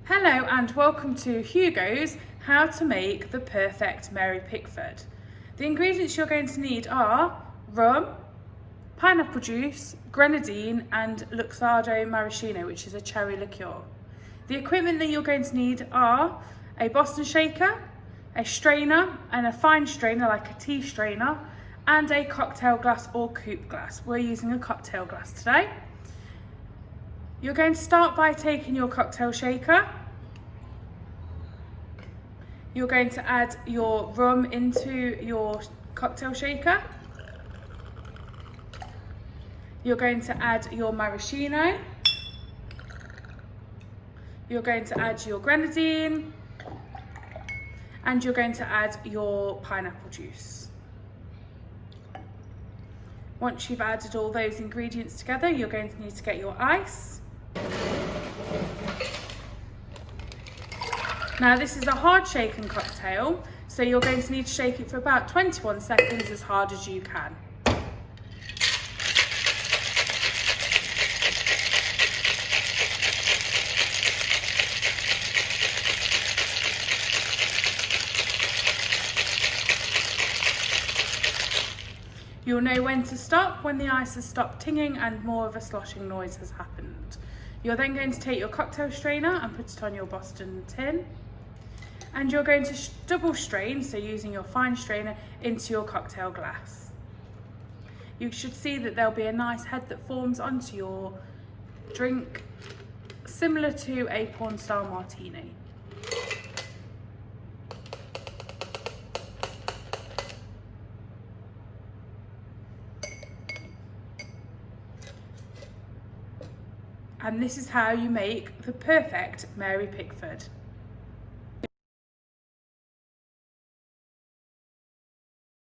Hello and welcome to HUGO'S How to Make the Perfect Mary Pickford. The ingredients you're going to need are rum, pineapple juice, grenadine and Luxardo maraschino, which is a cherry liqueur. The equipment that you're going to need are a Boston shaker, a strainer and a fine strainer like a tea strainer, and a cocktail glass or coupe glass. We're using a cocktail glass today. You're going to start by taking your cocktail shaker. You're going to add your rum into your cocktail shaker. You're going to add your maraschino. You're going to add your grenadine. And you're going to add your pineapple juice. Once you've added all those ingredients together, you're going to need to get your ice. Now this is a hard shaken cocktail, so you're going to need to shake it for about 21 seconds as hard as you can. You'll know when to stop when the ice has stopped tinging and more of a sloshing noise has happened. You're then going to take your cocktail strainer and put it on your Boston tin. And you're going to double strain, so using your fine strainer, into your cocktail glass. You should see that there'll be a nice head that forms onto your drink, similar to a porn style martini. And this is how you make the perfect Mary Pickford.